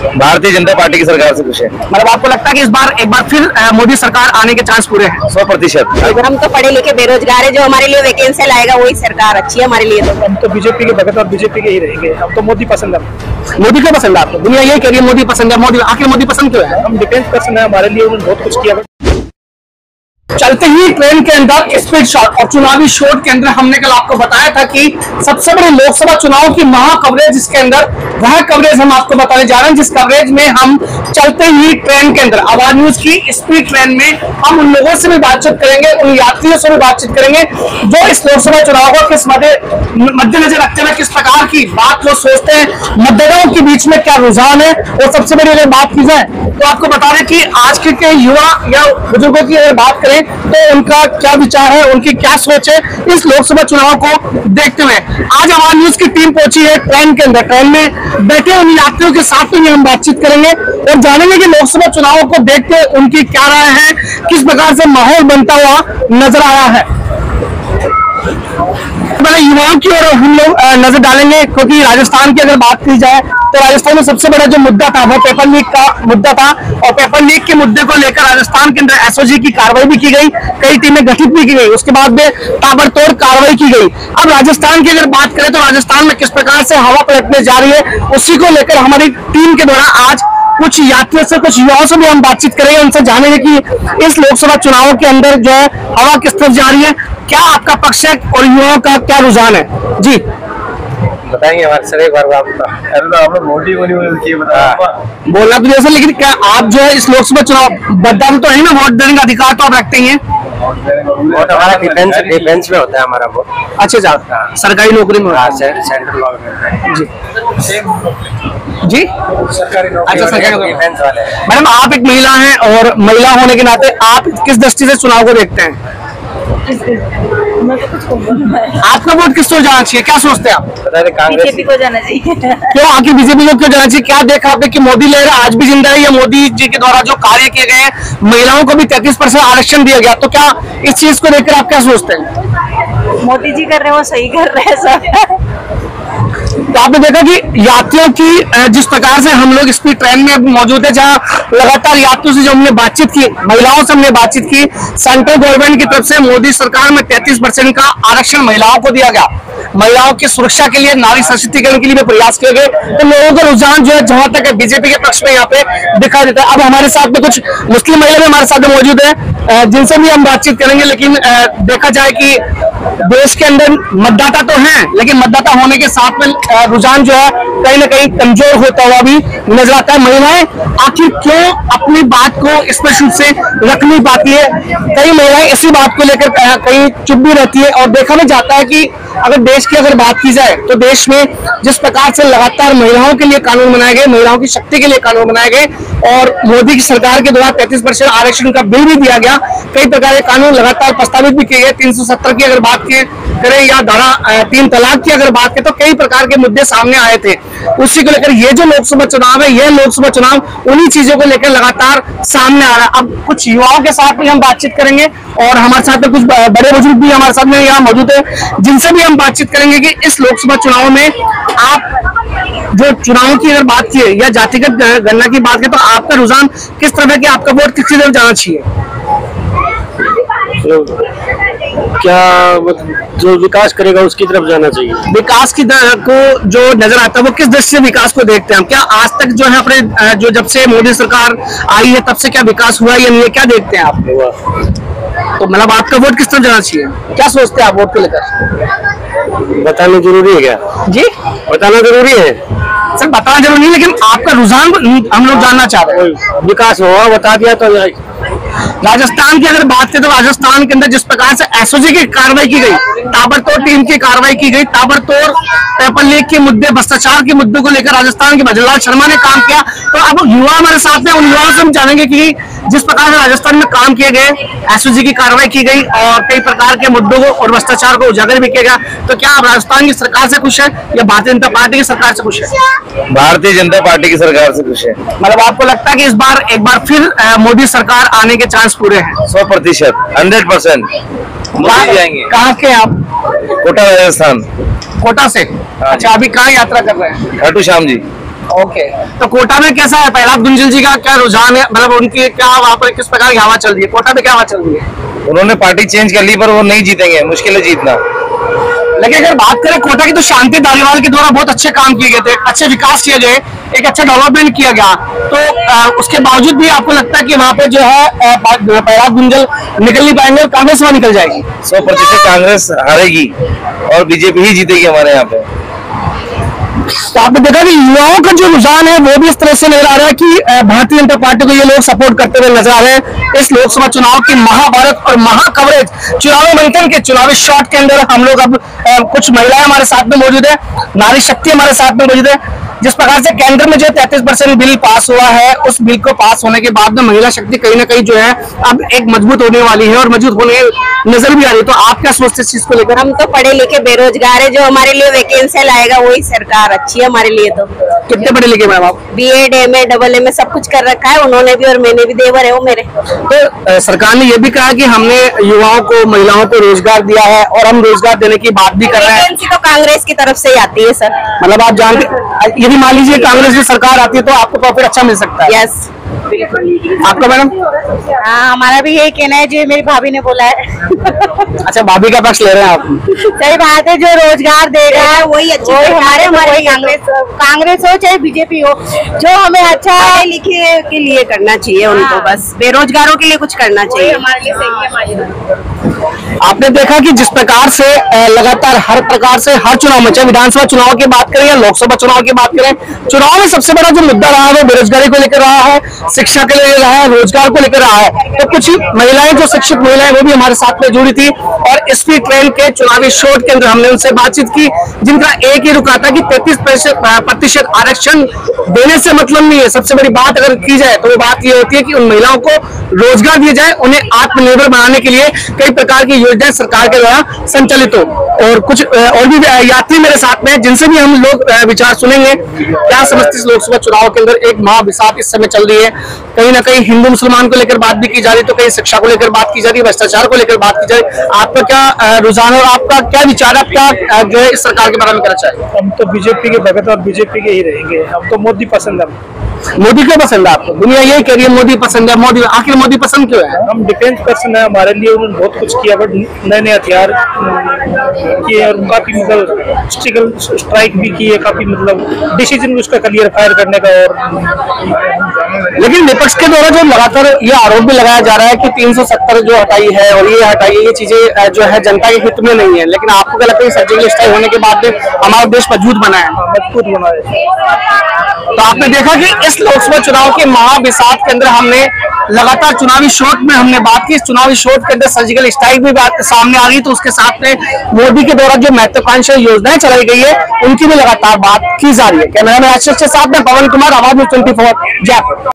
Bharatiya Janata party की सरकार से खुश है। मतलब आपको लगता है कि इस बार एक बार फिर मोदी सरकार आने के चांस पूरे हैं? 100%। हम तो पढ़े लिखे बेरोजगार है, जो हमारे लिए वैकेंसी लाएगा वही सरकार अच्छी है हमारे लिए। हम तो बीजेपी के भगत और बीजेपी के ही रहेंगे। हम तो मोदी पसंद है। मोदी क्यों पसंद है आपको? दुनिया यही कह रही है मोदी पसंद है। मोदी आखिर मोदी पसंद क्यों है? हम डिफेंस पर्सन है, हमारे लिए उन्होंने बहुत कुछ किया। चलते ही ट्रेन के अंदर स्पीड शॉट और चुनावी शॉट के अंदर हमने कल आपको बताया था कि सबसे बड़े लोकसभा चुनाव की महा कवरेज इसके अंदर वह कवरेज हम आपको बताने जा रहे हैं, जिस कवरेज में हम चलते ही ट्रेन के अंदर आवाज न्यूज की स्पीड ट्रेन में हम उन लोगों से भी बातचीत करेंगे, उन यात्रियों से भी बातचीत करेंगे जो इस लोकसभा चुनाव को किस मद्देनजर रखते हुए किस प्रकार की बात वो सोचते हैं, मतदाताओं के बीच में क्या रुझान है। और सबसे बड़ी अगर बात की जाए तो आपको बता दें कि आज के युवा या बुजुर्गों की अगर बात करें तो उनका क्या विचार है, उनकी क्या सोच है इस लोकसभा चुनाव को देखते हुए। आज आवाज न्यूज की टीम पहुंची है ट्रेन के अंदर। ट्रेन में बैठे उन यात्रियों के साथ में हम बातचीत करेंगे और जानेंगे कि लोकसभा चुनाव को देखते उनकी क्या राय है, किस प्रकार से माहौल बनता हुआ नजर आया है। पहले युवाओं की ओर हम लोग नजर डालेंगे, क्योंकि राजस्थान की अगर बात की जाए तो राजस्थान में सबसे बड़ा जो मुद्दा था वो पेपर लीक का मुद्दा था। और पेपर लीक के मुद्दे को लेकर राजस्थान के अंदर एसओजी की कार्रवाई भी की गई, कई टीमें गठित भी की गई, उसके बाद में ताबड़तोड़ कार्रवाई की गई। अब राजस्थान की अगर बात करें तो राजस्थान में किस प्रकार से हवा पलटने जा रही है, उसी को लेकर हमारी टीम के द्वारा आज कुछ यात्रियों से, कुछ युवाओं से भी हम बातचीत करेंगे, उनसे जानेंगे कि इस लोकसभा चुनाव के अंदर जो है हवा किस तरफ जा रही है, क्या आपका पक्ष है और युवाओं का क्या रुझान है। जी बताएंगे हमारे सर एक बार आप मोदी बोलना तो जैसे, लेकिन क्या आप जो है इस लोकसभा चुनाव मतदान तो है ना, वोट देने का अधिकार तो आप रखते ही हैं। वोट हमारा डिफेंस में होता है हमारा वोट। अच्छा, सरकारी नौकरी में सेंट्रल गवर्नमेंट जी सरकारी नौकरी। अच्छा, सरकारी नौकरी डिफेंस वाले। मैडम आप एक महिला हैं और महिला होने के नाते आप किस दृष्टि से चुनाव को देखते हैं? आपका वोट किस को जाना चाहिए, क्या सोचते हैं आप? बीजेपी को जाना चाहिए। क्यों आखिर बीजेपी को क्यों जाना चाहिए? क्या देखा आपने कि मोदी लहर आज भी जिंदा है, या मोदी जी के द्वारा जो कार्य किए गए हैं, महिलाओं को भी 33% आरक्षण दिया गया, तो क्या इस चीज को लेकर आप क्या सोचते हैं? मोदी जी कर रहे हैं वो सही कर रहे हैं सब। तो आपने देखा कि यात्रियों की जिस प्रकार से हम लोग स्पीड ट्रेन में मौजूद है, जहां लगातार यात्रियों से जो हमने बातचीत की, महिलाओं से हमने बातचीत की, सेंट्रल गवर्नमेंट की तरफ से मोदी सरकार में 33% का आरक्षण महिलाओं को दिया गया। महिलाओं की सुरक्षा के लिए, नारी सशक्तिकरण के लिए भी प्रयास किए गए, तो लोगों का रुझान जो है जहां तक है बीजेपी के पक्ष में यहाँ पे दिखाई देता है। अब हमारे साथ में कुछ मुस्लिम महिला भी हमारे साथ में मौजूद है, जिनसे भी हम बातचीत करेंगे। लेकिन देखा जाए कि देश के अंदर मतदाता तो हैं, लेकिन मतदाता होने के साथ में रुझान जो है कहीं ना कहीं कमजोर होता हुआ भी नजर आता है। महिलाएं आखिर क्यों अपनी बात को स्पष्ट रूप से रख नहीं पाती है? कई महिलाएं इसी बात को लेकर कहीं चुप भी रहती है। और देखा भी जाता है कि अगर देश की अगर बात की जाए तो देश में जिस प्रकार से लगातार महिलाओं के लिए कानून बनाए गए, महिलाओं की शक्ति के लिए कानून बनाए गए, और मोदी की सरकार के द्वारा 33% आरक्षण का बिल भी दिया गया, कई प्रकार के कानून लगातार प्रस्तावित भी किए गए। 370 की अगर बात करें या धारा 3 तलाक की अगर बात करें, तो कई प्रकार के मुद्दे सामने आए थे। उसी को लेकर ये जो लोकसभा चुनाव है, यह लोकसभा चुनाव उन्हीं चीजों को लेकर लगातार सामने आ रहा है। अब कुछ युवाओं के साथ में हम बातचीत करेंगे और हमारे साथ में कुछ बड़े बुजुर्ग भी हमारे साथ में यहाँ मौजूद है, जिनसे भी हम बातचीत करेंगे कि इस लोकसभा चुनाव में आप जो चुनाव की अगर बात की या जातिगत गणना की बात करें, तो आपका रुझान किस तरह है कि आपका वोट किसी तरफ जाना चाहिए? क्या जो विकास करेगा उसकी तरफ जाना चाहिए। विकास की को जो नजर आता है वो किस दृष्टि से विकास को देखते हैं हम? क्या आज तक जो है अपने जो जब से मोदी सरकार आई है तब से क्या विकास हुआ या नहीं, क्या देखते हैं आप? तो मतलब आपका वोट किस तरफ जाना चाहिए, क्या सोचते हैं आप वोट को लेकर? बताना जरूरी है क्या? जी बताना जरूरी है सर, बताना जरूरी नहीं, लेकिन आपका रुझान हम लोग जानना चाह रहे हैं। विकास हुआ बता दिया तो। राजस्थान की अगर बात करें तो राजस्थान के अंदर जिस प्रकार से एसओजी की कार्रवाई की गई, ताबड़तोड़ टीम की कार्रवाई की गई, ताबड़तोड़ पेपर लीक के मुद्दे, भ्रष्टाचार के मुद्दों को लेकर राजस्थान के भजनलाल शर्मा ने काम किया। तो अब युवा हमारे साथ में, उन युवाओं से हम जानेंगे कि जिस प्रकार से राजस्थान में काम किए गए, एसओजी की कार्रवाई की गई और कई प्रकार के मुद्दों को और भ्रष्टाचार को उजागर भी किया गया, तो क्या आप राजस्थान की सरकार से खुश है या भारतीय जनता पार्टी की सरकार से खुश है? भारतीय जनता पार्टी की सरकार से खुश है। मतलब आपको लगता है कि इस बार एक बार फिर मोदी सरकार आने के चांस पूरे हैं? 100%, 100% मोदी जाएंगे। कहाँ के आप? कोटा राजस्थान। कोटा से? अच्छा, अभी कहाँ यात्रा कर रहे हैं? खाटू श्याम जी। ओके, तो कोटा में कैसा है? प्रहलाद गुंजल जी का क्या रुझान है, मतलब उनकी क्या वहाँ पर किस प्रकार की हवा चल रही है? कोटा में क्या हवा चल रही है? उन्होंने पार्टी चेंज कर ली पर वो नहीं जीतेंगे, मुश्किल है जीतना। लेकिन अगर बात करें कोटा की, तो शांति धारीवाल के द्वारा बहुत अच्छे काम किए गए थे, अच्छे विकास किए गए, एक अच्छा डेवलपमेंट किया गया, तो उसके बावजूद भी आपको लगता है कि वहाँ पे जो है प्रहलाद गुंजल निकल नहीं पाएंगे और कांग्रेस वहाँ निकल जाएगी? 100% कांग्रेस हारेगी और बीजेपी ही जीतेगी हमारे यहाँ पे। तो आपने देखा कि युवाओं का जो रुझान है वो भी इस तरह से नजर आ रहा है कि भारतीय जनता पार्टी को ये लोग सपोर्ट करते हुए नजर आ रहे हैं। इस लोकसभा चुनाव की महाभारत और महाकवरेज चुनावी मंथन के चुनावी शॉट के अंदर हम लोग अब कुछ महिलाएं हमारे साथ में मौजूद है, नारी शक्ति हमारे साथ में मौजूद है। जिस प्रकार से केंद्र में जो 33% बिल पास हुआ है, उस बिल को पास होने के बाद में महिला शक्ति कहीं ना कहीं जो है अब एक मजबूत होने वाली है और मजबूत होने नजर भी आ रही है। तो आप क्या सोचते हैं इस चीज को लेकर? हम तो पढ़े लिखे बेरोजगार है, जो हमारे लिए वैकेंसी लाएगा वही सरकार अच्छी है हमारे लिए। तो कितने पढ़े लिखे मैम आप? BEd MA AA सब कुछ कर रखा है उन्होंने भी और मैंने भी, देवर है वो मेरे। तो सरकार ने यह भी कहा कि हमने युवाओं को, महिलाओं को रोजगार दिया है और हम रोजगार देने की बात भी कर रहे हैं। वैकेंसी तो कांग्रेस की तरफ से ही आती है सर। मतलब आप जानते, यदि मान लीजिए कांग्रेस की सरकार आती है तो आपको प्रॉफिट अच्छा मिल सकता है? यस, आपका मैडम? हाँ, हमारा भी यही कहना है जो मेरी भाभी ने बोला है। अच्छा, भाभी का पक्ष ले रहे हैं आप? सही बात है, जो रोजगार देगा वही अच्छी सरकार है हमारे। कांग्रेस हो चाहे बीजेपी हो, जो हमें अच्छा पढ़े लिखे के लिए करना चाहिए उनको, बस बेरोजगारों के लिए कुछ करना चाहिए, हमारे लिए सही है। आपने देखा कि जिस प्रकार से लगातार हर प्रकार से हर चुनाव में, चाहे विधानसभा चुनाव की बात करें या लोकसभा चुनाव की बात करें, चुनाव में सबसे बड़ा जो मुद्दा रहा है वो बेरोजगारी को लेकर रहा है, शिक्षा के लिए रहा है, रोजगार को लेकर रहा है। तो कुछ महिलाएं, जो शिक्षित महिलाएं, वो भी हमारे साथ में जुड़ी थी और स्पीड ट्रेन के चुनावी शोट के अंदर हमने उनसे बातचीत की, जिनका एक ही रुका था कि 33% आरक्षण देने से मतलब नहीं है। सबसे बड़ी बात अगर की जाए तो वो बात ये होती है कि उन महिलाओं को रोजगार दिया जाए, उन्हें आत्मनिर्भर बनाने के लिए कई प्रकार की योजनाएं सरकार के द्वारा संचालित हो। और कुछ और भी यात्री मेरे साथ में, जिनसे भी हम लोग विचार सुनेंगे। क्या समझते इस लोकसभा चुनाव के अंदर एक महाविसात इस समय चल रही है, कहीं ना कहीं हिंदू मुसलमान को लेकर बात भी की जा रही है, तो कहीं शिक्षा को लेकर बात की जा रही है, भ्रष्टाचार को लेकर बात की जा रही है। आपका क्या रुझान और आपका क्या विचार है, आप क्या जो है इस सरकार के बारे में कहना चाहिए? हम तो बीजेपी के भगत और बीजेपी के ही रहेंगे। हम तो मोदी पसंद है। मोदी क्यों पसंद है आपको? दुनिया यही कह रही है मोदी पसंद है। मोदी, आखिर मोदी पसंद क्यों है? हम डिफेंस पर्सन है, हमारे लिए उन्होंने बहुत कुछ किया, बट नए नए हथियार किए और काफी मतलब स्ट्राइक भी किए, काफी मतलब डिसीजन उसका क्लियर फायर करने का। और लेकिन विपक्ष के द्वारा जो लगातार ये आरोप भी लगाया जा रहा है कि 370 जो हटाई है और ये हटाई है, ये चीजें जो है जनता के हित में नहीं है। लेकिन आपको क्या लगता है सर्जिकल स्ट्राइक होने के बाद हमारा देश मजबूत बना है? मजबूत बना है। तो आपने देखा कि इस लोकसभा चुनाव के महाविसात के अंदर हमने लगातार चुनावी शोट में हमने बात की। इस चुनावी शोट के अंदर सर्जिकल स्ट्राइक भी बात सामने आ रही, तो उसके साथ में मोदी के द्वारा जो महत्वाकांक्षी योजनाएं चलाई गई है उनकी भी लगातार बात की जा रही है। कैमरा मैन आशीष के साथ में पवन कुमार, आवाज न्यूज़ 24 जयपुर।